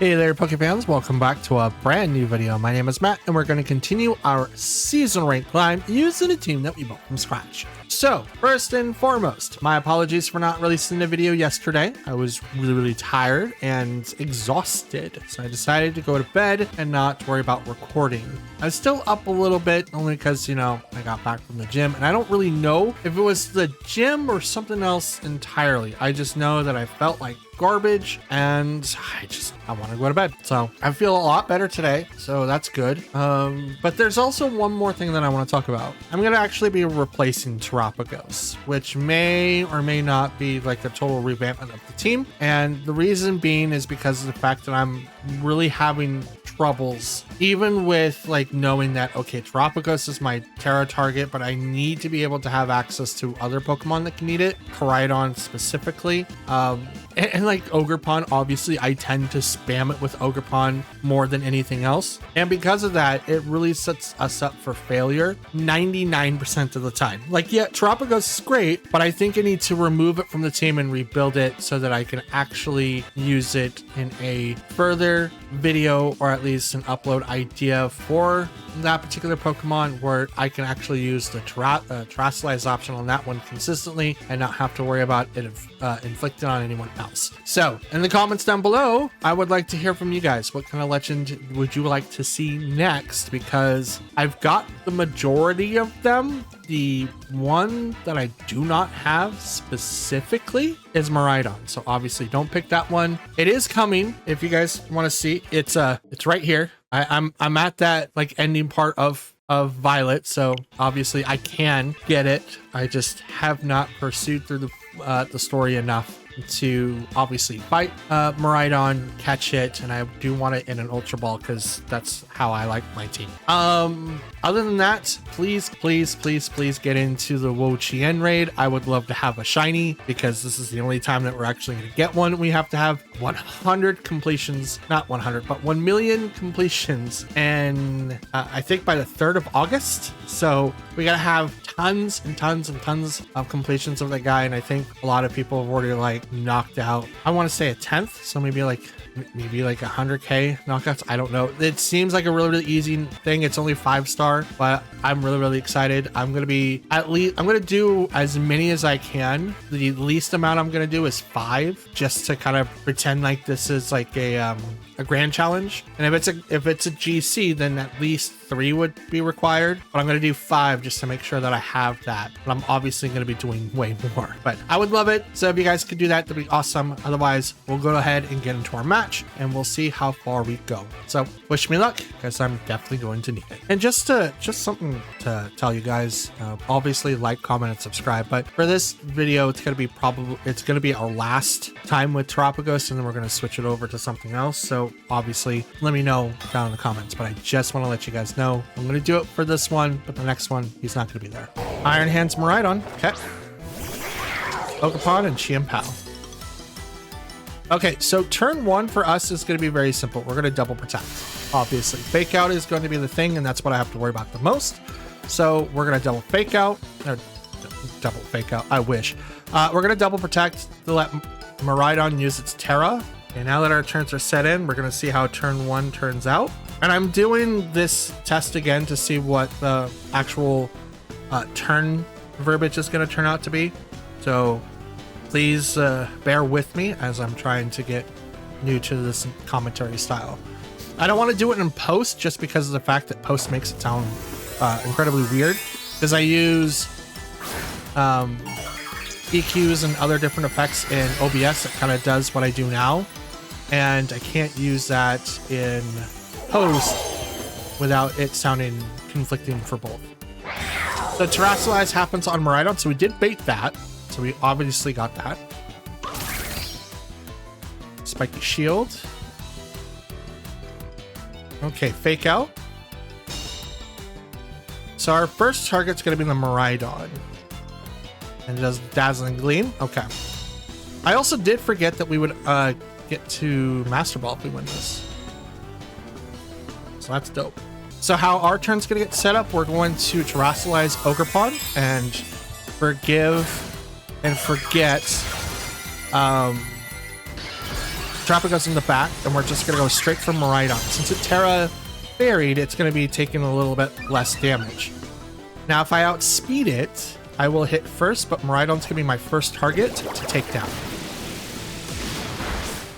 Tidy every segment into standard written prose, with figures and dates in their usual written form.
Hey there, Pokefans. Welcome back to a brand new video. My name is Matt, and we're going to continue our season rank climb using a team that we built from scratch. So, first and foremost, my apologies for not releasing a video yesterday. I was really tired and exhausted, so I decided to go to bed and not worry about recording. I was still up a little bit, only because, you know, I got back from the gym, and I don't really know if it was the gym or something else entirely. I just know that I felt like garbage and I want to go to bed. So I feel a lot better today, so that's good. But there's also one more thing that I want to talk about. I'm going to actually be replacing Terapagos, which may or may not be like a total revampment of the team. And the reason being is because of the fact that I'm really having troubles, even with like knowing that, okay, Terapagos is my Terra target, but I need to be able to have access to other Pokemon that can eat it, Koraidon specifically. And like Ogerpon, obviously I tend to spam it with Ogerpon more than anything else. And because of that, it really sets us up for failure 99% of the time. Like, yeah, Terapagos is great, but I think I need to remove it from the team and rebuild it so that I can actually use it in a further video, or at least an upload idea for that particular Pokemon, where I can actually use the Terrasilize option on that one consistently and not have to worry about it inflicted on anyone else. So in the comments down below, I would like to hear from you guys. What kind of legend would you like to see next? Because I've got the majority of them. The one that I do not have specifically is Miraidon. So obviously don't pick that one. It is coming. If you guys want to see, it's right here. I'm at that like ending part of Violet, so obviously I can get it. I just have not pursued through the story enough to obviously fight Miraidon, catch it, and I do want it in an Ultra Ball because that's how I like my team. Other than that, please get into the Wo-Chien raid. I would love to have a shiny, because this is the only time that we're actually going to get one. We have to have 100 completions, not 100, but 1 million completions, and I think by the 3rd of August. So we gotta have tons and tons and tons of completions of that guy, and I think a lot of people have already like knocked out, I want to say a 10th, so maybe like 100k knockouts. I don't know. It seems like a really easy thing. It's only 5-star, but I'm really excited. I'm gonna do as many as I can. The least amount I'm gonna do is 5, just to kind of pretend like this is like a grand challenge. And if it's a GC, then at least 3 would be required, but I'm going to do 5 just to make sure that I have that. But I'm obviously going to be doing way more, but I would love it. So if you guys could do that, that'd be awesome. Otherwise, we'll go ahead and get into our match and we'll see how far we go. So wish me luck, because I'm definitely going to need it. And just something to tell you guys, obviously like, comment, and subscribe. But for this video, it's going to be our last time with Terapagos, and then we're going to switch it over to something else. So obviously let me know down in the comments, but I just want to let you guys know I'm going to do it for this one, but the next one he's not going to be there. Iron Hands Miraidon, okay, Ogerpon and Chien-Pao. Okay, so turn 1 for us is going to be very simple. We're going to double protect. Obviously Fake Out is going to be the thing, and that's what I have to worry about the most. So we're going to double Fake Out, or double Fake Out, I wish. We're going to double protect to let Miraidon use its Terra. Okay, now that our turns are set in, we're going to see how turn 1 turns out. And I'm doing this test again to see what the actual turn verbiage is going to turn out to be. So please bear with me as I'm trying to get new to this commentary style. I don't want to do it in post, just because of the fact that post makes it sound incredibly weird, because I use EQs and other different effects in OBS that kind of does what I do now. And I can't use that in post without it sounding conflicting for both. The Terrasilize happens on Miraidon, so we did bait that. So we obviously got that. Spiky Shield. Okay, Fake Out. So our first target's going to be the Miraidon. And it does Dazzling Gleam. Okay. I also did forget that we would get to Master Ball if we win this. So that's dope. So how our turn's gonna get set up, we're going to Terrasilize Ogerpon and forgive and forget Tropico's in the back, and we're just going to go straight for Miraidon. Since it Terra buried, it's going to be taking a little bit less damage. Now, if I outspeed it, I will hit first, but Miraidon's going to be my first target to take down.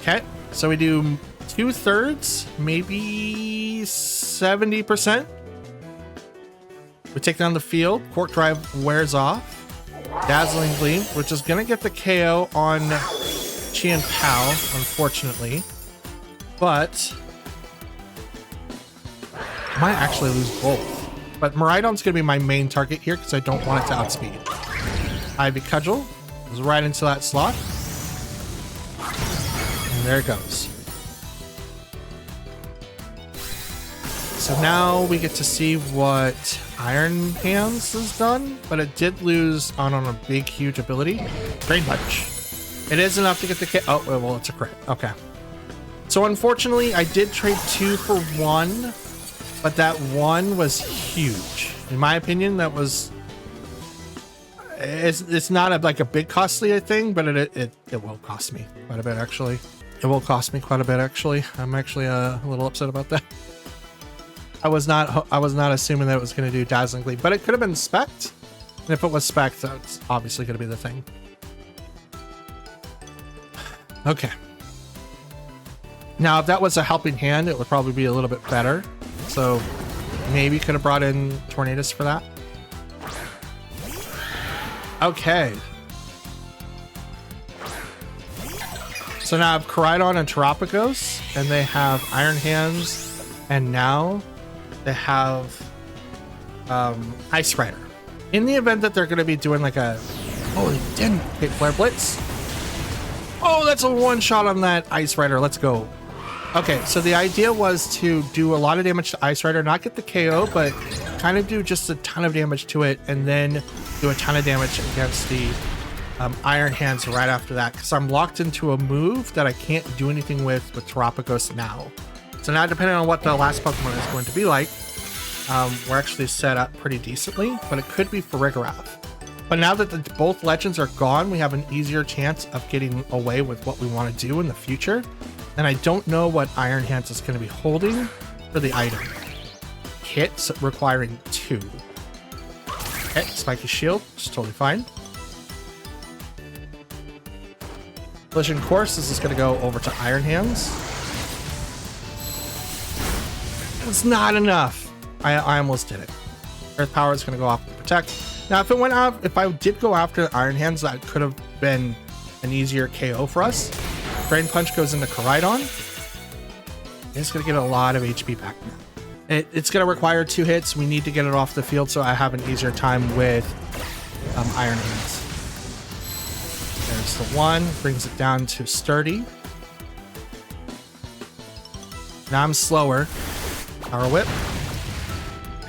Okay, so we do 2/3, maybe 70%. We take down the field. Quark Drive wears off. Dazzling Gleam, which is going to get the KO on Qian Pao, unfortunately. But I might actually lose both. But Miraidon's going to be my main target here because I don't want it to outspeed. Ivy Cudgel goes right into that slot. And there it goes. So now we get to see what Iron Hands has done, but it did lose on a big, huge ability. Drain Punch. It is enough to get the K. Oh, well, it's a crit. Okay. So unfortunately, I did trade 2 for 1, but that 1 was huge. In my opinion, that was... It's not like a big costly thing, but it will cost me quite a bit, actually. It will cost me quite a bit, actually. I'm actually a little upset about that. I was not assuming that it was going to do Dazzling Gleam, but it could have been Spect. And if it was Spect, that's obviously going to be the thing. Okay. Now, if that was a helping hand, it would probably be a little bit better. So maybe could have brought in Tornadus for that. Okay. So now I have Koraidon and Terapagos, and they have Iron Hands, and now they have Ice Rider. In the event that they're going to be doing like a... Oh, they didn't hit Flare Blitz. Oh, that's a one-shot on that Ice Rider. Let's go. Okay, so the idea was to do a lot of damage to Ice Rider, not get the KO, but kind of do just a ton of damage to it, and then do a ton of damage against the Iron Hands right after that, because I'm locked into a move that I can't do anything with Terapagos now. So now, depending on what the last Pokemon is going to be like, we're actually set up pretty decently, but it could be for Farigiraf. But now that both legends are gone, we have an easier chance of getting away with what we want to do in the future. And I don't know what Iron Hands is going to be holding for the item. Hits requiring 2. Okay, Spiky Shield, which is totally fine. Collision Course, this is going to go over to Iron Hands. It's not enough. I almost did it. Earth Power is going to go off to Protect. Now, if it went out, if I did go after Iron Hands, that could have been an easier KO for us. Drain Punch goes into Koraidon. It's going to get a lot of HP back now. It's going to require 2 hits. We need to get it off the field so I have an easier time with Iron Hands. There's the 1. Brings it down to Sturdy. Now I'm slower. Power Whip.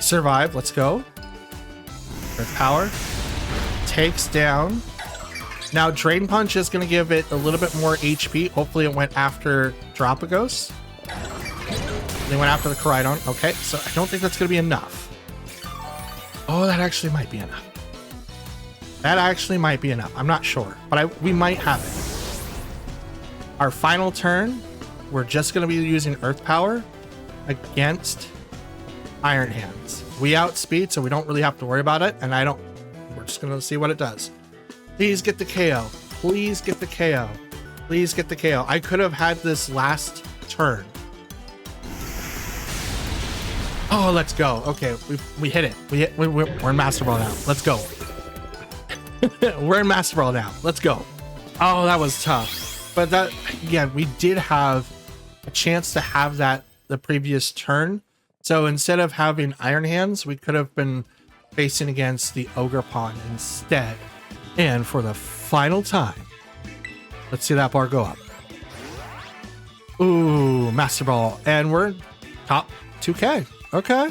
Survive. Let's go. Earth Power. Takes down. Now, Drain Punch is going to give it a little bit more HP. Hopefully it went after Terapagos. They went after the Koraidon. Okay, so I don't think that's going to be enough. Oh, that actually might be enough. That actually might be enough. I'm not sure, but we might have it. Our final turn, we're just going to be using Earth Power against Iron Hands. We outspeed, so we don't really have to worry about it, and we're just going to see what it does. Please get the KO. Please get the KO. Please get the KO. I could have had this last turn. Oh, let's go. Okay, we hit it. We're in Master Ball now. Let's go. We're in Master Ball now. Let's go. Oh, that was tough. But that, again, we did have a chance to have that the previous turn. So instead of having Iron Hands, we could have been facing against the Ogre Pawn instead. And for the final time, let's see that bar go up. Ooh, Master Ball. And we're top 2K. Okay.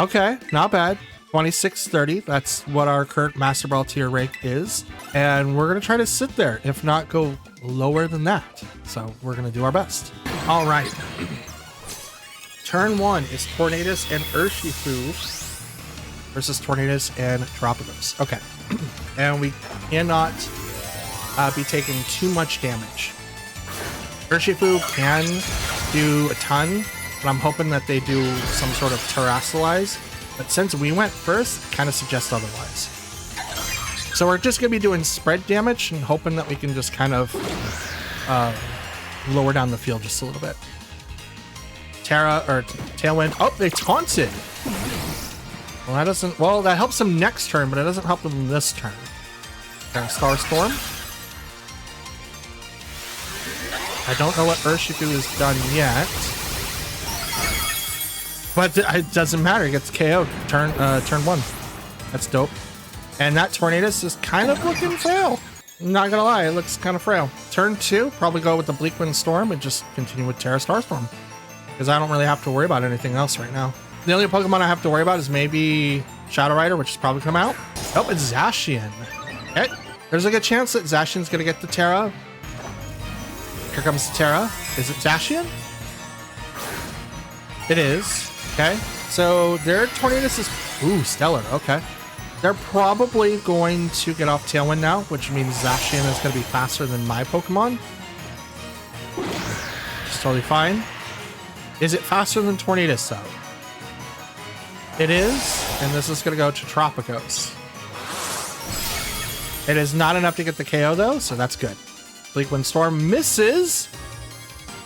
Okay, not bad. 2630. That's what our current Master Ball tier rank is. And we're going to try to sit there, if not go lower than that. So we're going to do our best. All right. Turn 1 is Tornadus and Urshifu versus Tornadus and Terapagos. Okay. And we cannot be taking too much damage. Urshifu can do a ton, but I'm hoping that they do some sort of terrestrialize. But since we went first, kind of suggests otherwise. So we're just going to be doing spread damage and hoping that we can just kind of lower down the field just a little bit. Terra or Tailwind. Oh, they taunted. Well, that doesn't. Well, that helps them next turn, but it doesn't help them this turn. Star Storm. I don't know what Urshifu has done yet, but it doesn't matter. It gets KO'd turn 1. That's dope. And that Tornadus is kind of looking frail. I'm not gonna lie, it looks kind of frail. Turn 2, probably go with the Bleakwind Storm and just continue with Terra Starstorm, because I don't really have to worry about anything else right now. The only Pokemon I have to worry about is maybe Shadow Rider, which is probably come out. Oh, it's Zacian. Okay, there's a good chance that Zacian's gonna get the Terra. Here comes the Terra. Is it Zacian? It is. Okay, so their Tornadus is... Ooh, Stellar. Okay. They're probably going to get off Tailwind now, which means Zacian is going to be faster than my Pokemon. It's totally fine. Is it faster than Tornadus, though? It is, and this is going to go to Tropicos. It is not enough to get the KO, though, so that's good. Bleakwind Storm misses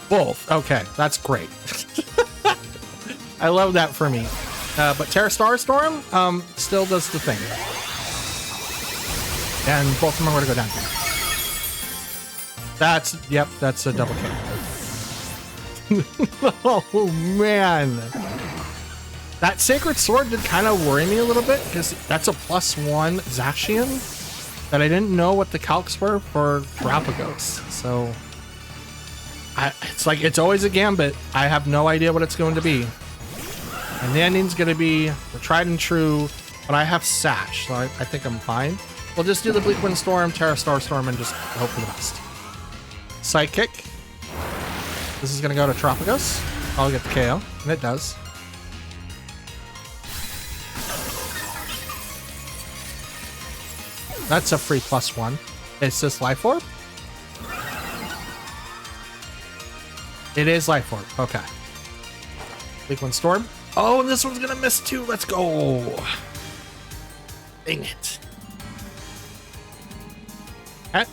both. Okay, that's great. I love that for me. But Terra Starstorm still does the thing. And both of them are going to go down here. That's a double kill. Oh, man. That Sacred Sword did kind of worry me a little bit, because that's a +1 Zacian that I didn't know what the calcs were for Galapagos. So, it's like, it's always a gambit. I have no idea what it's going to be. And the ending's going to be the tried and true, but I have Sash, so I think I'm fine. We'll just do the Bleakwind Storm, Terra Starstorm, and just hope for the best. Psychic. This is going to go to Tropicos. I'll get the KO, and it does. That's a free +1. Is this Life Orb? It is Life Orb. Okay. Bleakwind Storm. Oh, and this one's gonna miss too. Let's go. Dang it. Okay.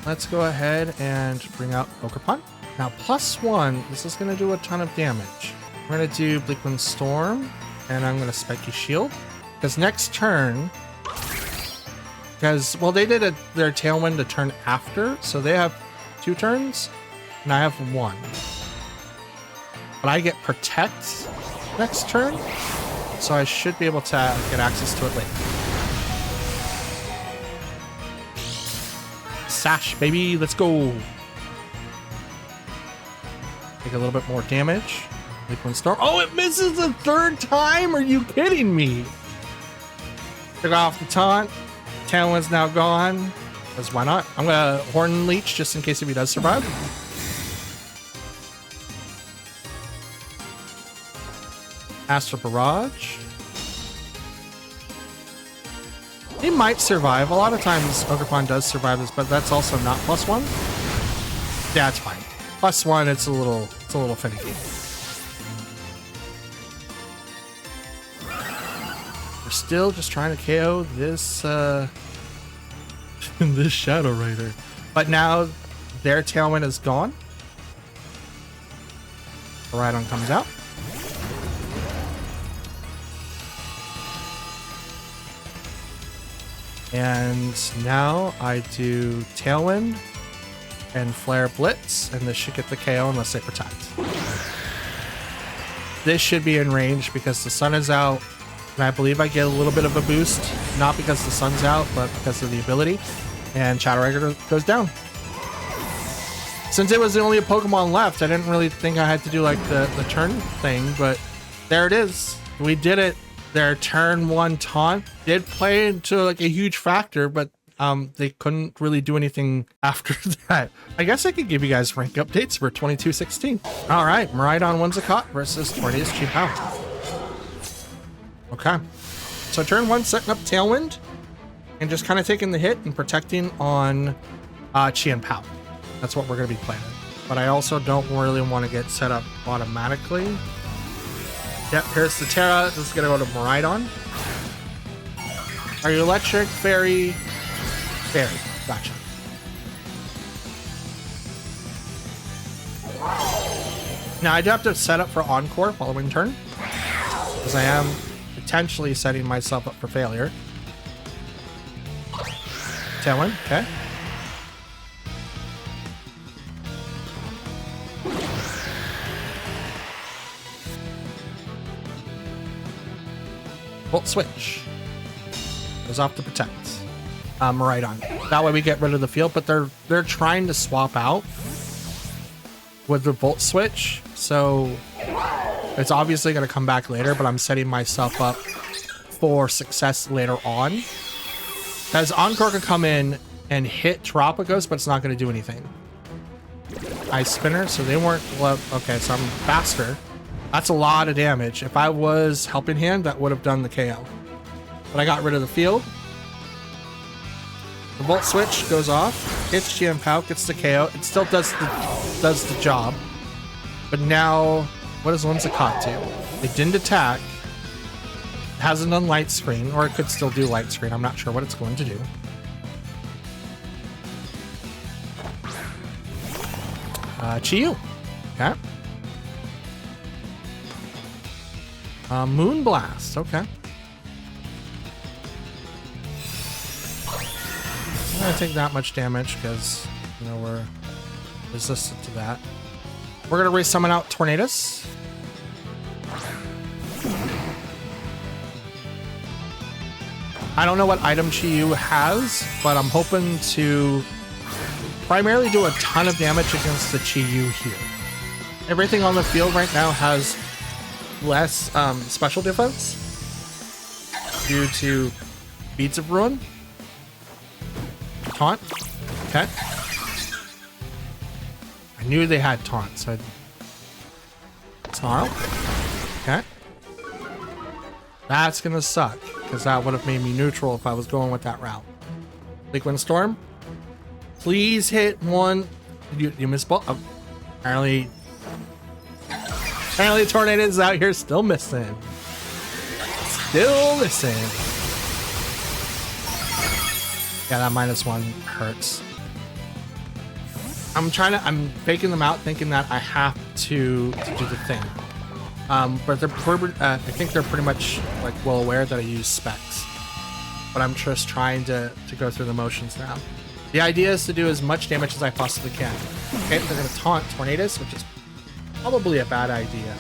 Let's go ahead and bring out Okerpon. Now, +1, this is gonna do a ton of damage. We're gonna do Bleakwind Storm, and I'm gonna Spiky Shield. Because next turn, well, they did their Tailwind a turn after, so they have 2 turns, and I have 1. But I get Protect next turn, so I should be able to get access to it later. Sash, baby, let's go. Take a little bit more damage. Bleakwind Storm. Oh, it misses the 3rd time? Are you kidding me? Took off the taunt. Tailwind's now gone. Because why not? I'm gonna Horn Leech just in case if he does survive. Astral Barrage. He might survive. A lot of times Okerpon does survive this, but that's also not +1. Yeah, it's fine. +1, it's a little finicky. We're still just trying to KO this this Shadow Rider. But now their Tailwind is gone. Rhydon comes out. And now I do Tailwind and Flare Blitz, and this should get the KO unless they protect. This should be in range because the sun is out, and I believe I get a little bit of a boost, not because the sun's out, but because of the ability, and Shadow Rider goes down. Since it was the only Pokemon left, I didn't really think I had to do like the turn thing, but there it is. We did it. Their turn 1 taunt did play into like a huge factor, but they couldn't really do anything after that. I guess I could give you guys rank updates for 22-16. All right, Miraidon Whimsicott versus Tornadus Chi-Pow. Okay, so turn 1 setting up Tailwind and just kind of taking the hit and protecting on Chi and Pow. That's what we're going to be playing. but I also don't really want to get set up automatically. Yep, here's the Terra. This is gonna go to Miraidon. Are you electric? Fairy? Fairy. Gotcha. Now I do have to set up for Encore following turn, because I am potentially setting myself up for failure. Tailwind, okay. Volt Switch. Goes off to protect. Miraidon. That way we get rid of the field, but they're trying to swap out with the Volt Switch, so it's obviously going to come back later, but I'm setting myself up for success later on. As Encore can come in and hit Tropicos, but it's not going to do anything. Ice Spinner, so they weren't... Okay, so I'm faster. That's a lot of damage. If I was Helping Hand, that would have done the KO. But I got rid of the field. The Volt Switch goes off, hits GM Pow, gets the KO. It still does the job. But now, what does Whimsicott do? It didn't attack. It hasn't done Light Screen, or it could still do Light Screen. I'm not sure what it's going to do. Chi-Yu. Okay. Moonblast. Okay. I'm not gonna take that much damage because, you know, we're resistant to that. We're gonna re-summon out Tornadus. I don't know what item Chi-Yu has, but I'm hoping to primarily do a ton of damage against the Chi-Yu here. Everything on the field right now has less special defense due to Beads of Ruin. Taunt. Okay. I knew they had taunt, so Snarl. Okay. That's gonna suck, because that would have made me neutral if I was going with that route. Liquid Storm. Please hit one. You missed ball. Oh, apparently Tornado is out here still missing. Still missing. Yeah, that -1 hurts. I'm faking them out, thinking that I have to do the thing. But I think they're pretty much like well aware that I use specs. But I'm just trying to go through the motions now. The idea is to do as much damage as I possibly can. Okay, they're gonna taunt Tornadus, which is probably a bad idea.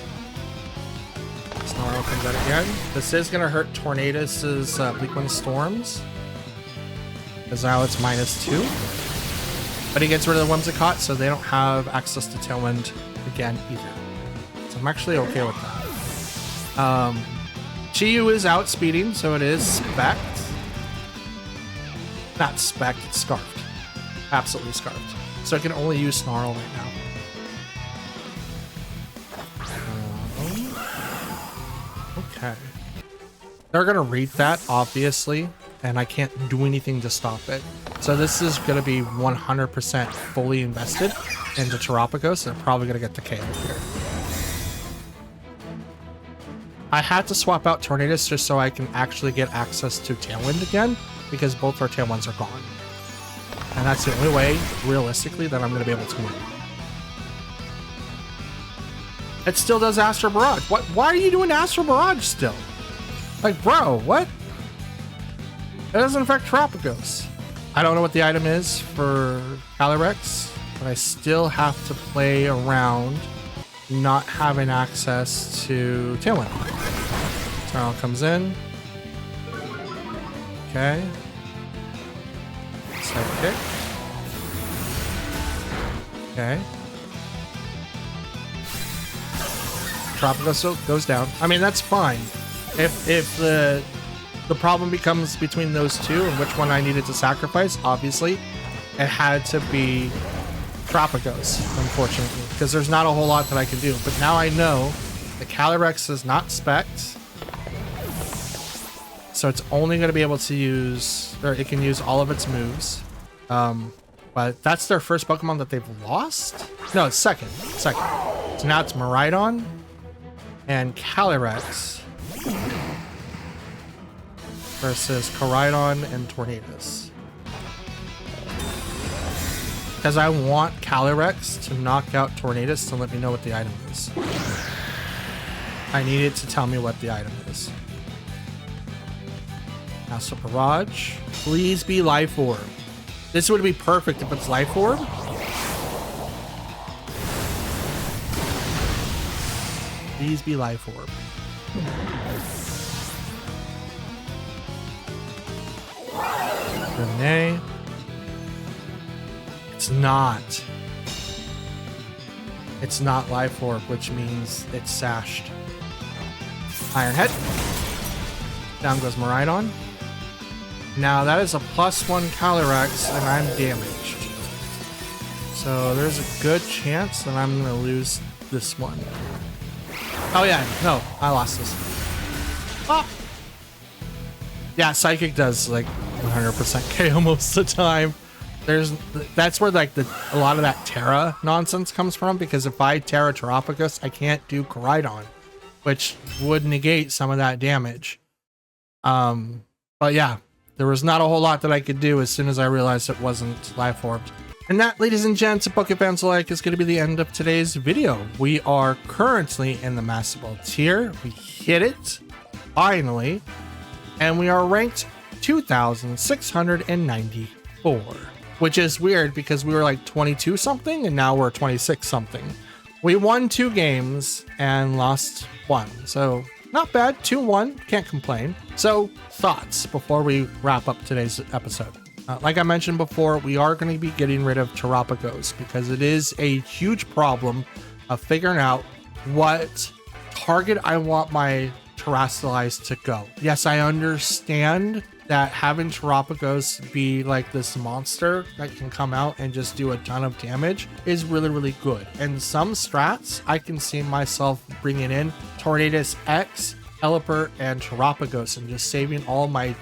Snarl comes out again. This is gonna hurt Tornadus's Bleakwind Storms, because now it's -2. But he gets rid of the Whimsicott, so they don't have access to Tailwind again either. So I'm actually okay with that. Chi-Yu is outspeeding, so it is Spect. Not Spect, it's Scarfed. Absolutely Scarfed. So I can only use Snarl right now. Okay. They're gonna read that, obviously, and I can't do anything to stop it. So this is gonna be 100% fully invested into Terapagos, and I'm probably gonna get the KO here. I had to swap out Tornadus just so I can actually get access to Tailwind again, because both our Tailwinds are gone. And that's the only way, realistically, that I'm going to be able to win. It still does Astral Barrage. What? Why are you doing Astral Barrage still? Like, bro, what? It doesn't affect Terapagos. I don't know what the item is for Calyrex, but I still have to play around not having access to Tailwind. Snarl comes in. Okay. Sidekick. Okay. Tropicos goes down. I mean, that's fine. If the problem becomes between those two and which one I needed to sacrifice, obviously, it had to be Tropicos, unfortunately, because there's not a whole lot that I can do. But now I know the Calyrex is not Spect, so it's only going to be able to use, or it can use all of its moves. But that's their first Pokemon that they've lost? No, it's second. Second. So now it's Miraidon and Calyrex versus Koraidon and Tornadus. Because I want Calyrex to knock out Tornadus to let me know what the item is. I need it to tell me what the item is. Now, so Barrage. Please be Life Orb. This would be perfect if it's Life Orb. Please be Life Orb. Renee. It's not. It's not Life Orb, which means it's sashed. Iron Head. Down goes Miraidon. Now that is a +1 Calyrex, and I'm damaged. So there's a good chance that I'm gonna lose this one. Oh yeah, no, I lost this. Ah! Yeah, Psychic does like 100% KO most of the time. That's where like a lot of that Terra nonsense comes from, because if I Terra Terapagos, I can't do Koraidon, which would negate some of that damage. But yeah, there was not a whole lot that I could do as soon as I realized it wasn't Life Orbed. And that, ladies and gents, and Pokefans alike, is going to be the end of today's video. We are currently in the Master Ball tier. We hit it, finally, and we are ranked 2,694, which is weird because we were like 22 something and now we're 26 something. We won 2 games and lost 1, so not bad. 2-1, can't complain. So thoughts before we wrap up today's episode. Like I mentioned before, we are going to be getting rid of Terapagos because it is a huge problem of figuring out what target I want my Terastallize to go. Yes, I understand that having Terapagos be like this monster that can come out and just do a ton of damage is really, really good. And some strats, I can see myself bringing in Tornadus X, Pelipper, and Terapagos and just saving all my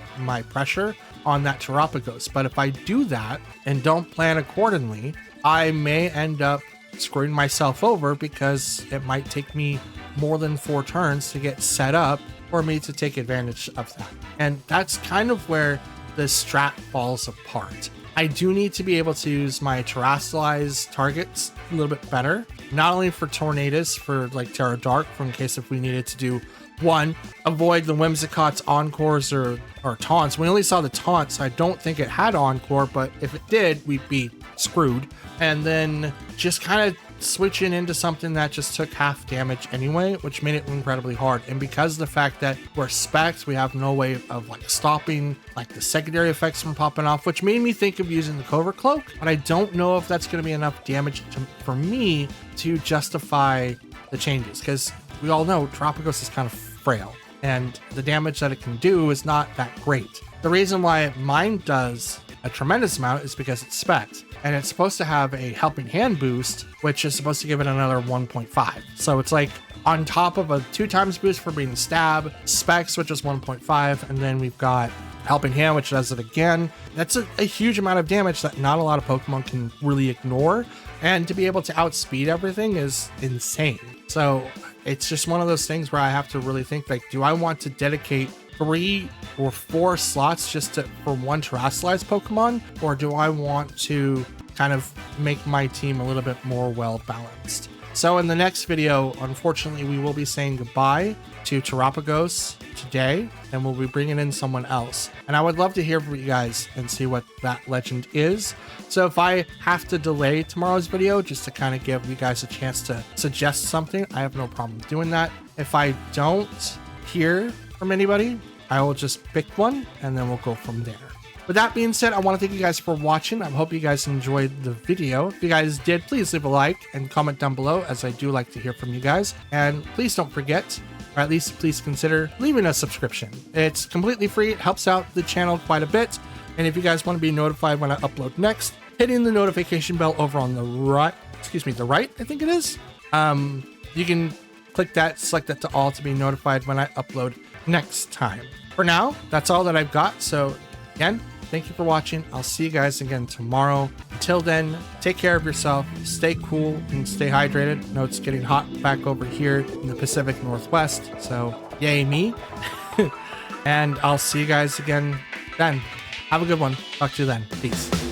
pressure on that Terapagos. But if I do that and don't plan accordingly, I may end up screwing myself over because it might take me more than 4 turns to get set up for me to take advantage of that. And that's kind of where the strat falls apart. I do need to be able to use my Terastallize targets a little bit better, not only for Tornadus, for like Terra Dark, for in case if we needed to do one, avoid the Whimsicott's Encores or taunts. We only saw the taunts. I don't think it had Encore, but if it did, we'd be screwed. And then just kind of switching into something that just took half damage anyway, which made it incredibly hard. And because of the fact that we're specs, we have no way of like stopping like the secondary effects from popping off, which made me think of using the Covert Cloak, but I don't know if that's going to be enough damage for me to justify the changes, because we all know Terapagos is kind of frail and the damage that it can do is not that great. The reason why mine does a tremendous amount is because it's specs, and it's supposed to have a helping hand boost, which is supposed to give it another 1.5. So it's like on top of a 2x boost for being stab, specs, which is 1.5, and then we've got helping hand, which does it again. That's a huge amount of damage that not a lot of Pokemon can really ignore, and to be able to outspeed everything is insane. So it's just one of those things where I have to really think, like, do I want to dedicate 3 or 4 slots just for one Terastallize Pokemon, or do I want to kind of make my team a little bit more well balanced? So in the next video, unfortunately, we will be saying goodbye to Terapagos today, and we'll be bringing in someone else. And I would love to hear from you guys and see what that legend is. So if I have to delay tomorrow's video just to kind of give you guys a chance to suggest something, I have no problem doing that. If I don't hear from anybody, I will just pick one and then we'll go from there. With that being said, I want to thank you guys for watching. I hope you guys enjoyed the video. If you guys did, please leave a like and comment down below, as I do like to hear from you guys. And please don't forget, or at least please consider leaving a subscription. It's completely free. It helps out the channel quite a bit. And if you guys want to be notified when I upload next, hitting the notification bell over on the right, the right, I think it is. You can click that, select that to all to be notified when I upload next time. For now, that's all that I've got. So again, thank you for watching. I'll see you guys again tomorrow. Until then, take care of yourself, stay cool, and stay hydrated. I know it's getting hot back over here in the Pacific Northwest, so yay me. And I'll see you guys again then. Have a good one. Talk to you then. Peace.